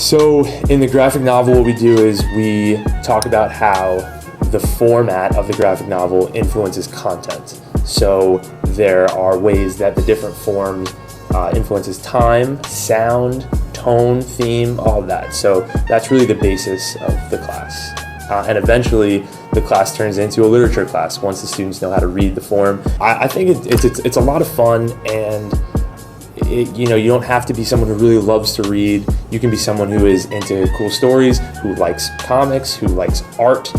So in the graphic novel, what we do is we talk about how the format of the graphic novel influences content. So there are ways that the different forms influences time, sound, tone, theme, all of that. So that's really the basis of the class. And eventually the class turns into a literature class once the students know how to read the form. I think it's a lot of fun, and you don't have to be someone who really loves to read. You can be someone who is into cool stories, who likes comics, who likes art.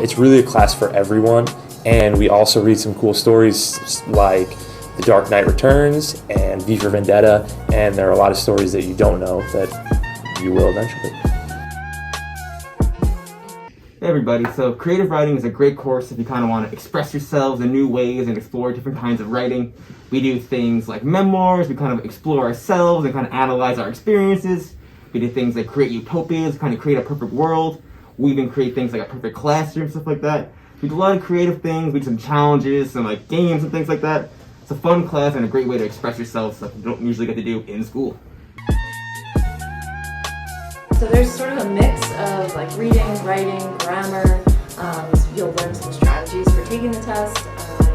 It's really a class for everyone. And we also read some cool stories like The Dark Knight Returns and V for Vendetta, and there are a lot of stories that you don't know that you will eventually. Hey everybody, so creative writing is a great course if you kind of want to express yourselves in new ways and explore different kinds of writing. We do things like memoirs, we kind of explore ourselves and kind of analyze our experiences. We do things like create utopias, kind of create a perfect world. We even create things like a perfect classroom, stuff like that. We do a lot of creative things, we do some challenges, some like games and things like that. It's a fun class and a great way to express yourself, stuff you don't usually get to do in school. So there's sort of a mix of like reading, writing, grammar. You'll learn some strategies for taking the test.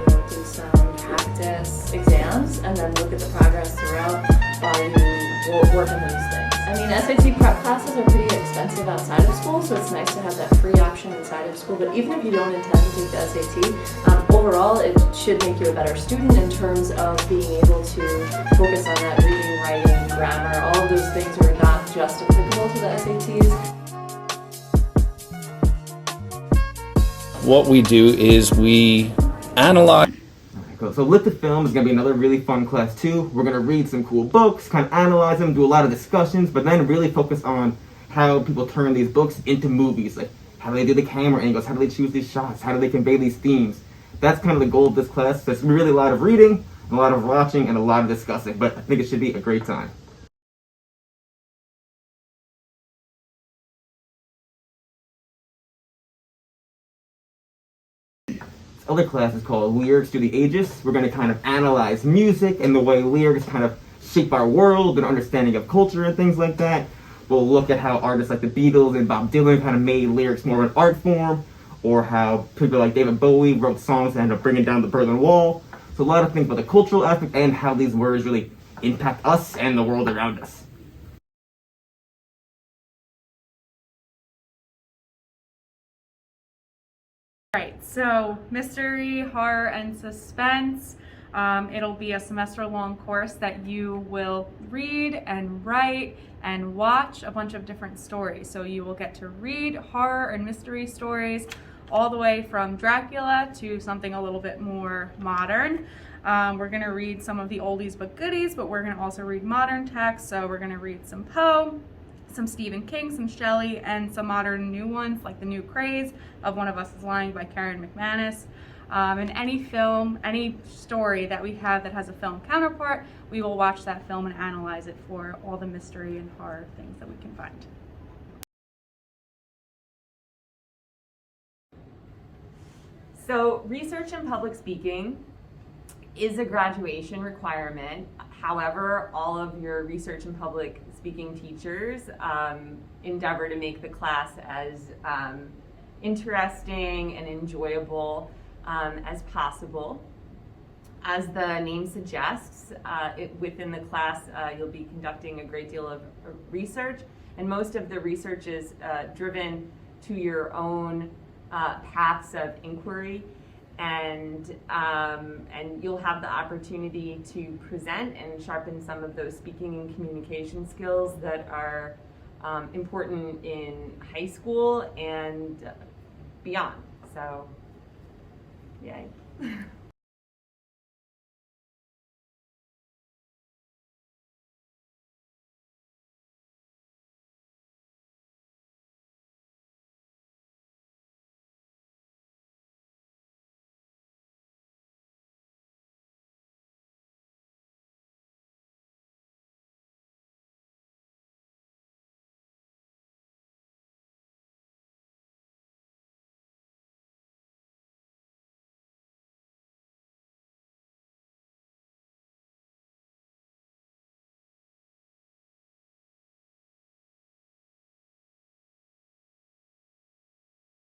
You'll do some practice exams and then look at the progress throughout while you work on those things. I mean, SAT prep classes are pretty expensive outside of school, so it's nice to have that free option inside of school. But even if you don't intend to take the SAT, overall it should make you a better student in terms of being able to focus on that reading, writing, grammar. All of those things are not just applicable to the SATs. What we do is we analyze. Alright, cool. So Lit to Film is going to be another really fun class too. We're going to read some cool books, kind of analyze them, do a lot of discussions, but then really focus on how people turn these books into movies. Like, how do they do the camera angles? How do they choose these shots? How do they convey these themes? That's kind of the goal of this class. So it's really a lot of reading, a lot of watching, and a lot of discussing, but I think it should be a great time. Other class is called Lyrics Through the Ages. We're going to kind of analyze music and the way lyrics kind of shape our world and understanding of culture and things like that. We'll look at how artists like the Beatles and Bob Dylan kind of made lyrics more of an art form, or how people like David Bowie wrote songs that ended up bringing down the Berlin Wall. So a lot of things about the cultural aspect and how these words really impact us and the world around us. Right, so mystery, horror, and suspense. It'll be a semester-long course that you will read and write and watch a bunch of different stories. So you will get to read horror and mystery stories all the way from Dracula to something a little bit more modern. We're going to read some of the oldies but goodies, but we're going to also read modern texts. So we're going to read some Poe, some Stephen King, some Shelley, and some modern new ones like The New Craze of One of Us is Lying by Karen McManus. And any film, any story that we have that has a film counterpart, we will watch that film and analyze it for all the mystery and horror things that we can find. So research and public speaking is a graduation requirement. However, all of your research and public speaking teachers endeavor to make the class as interesting and enjoyable as possible. As the name suggests, within the class you'll be conducting a great deal of research, and most of the research is driven to your own paths of inquiry, and you'll have the opportunity to present and sharpen some of those speaking and communication skills that are important in high school and beyond. So, yay.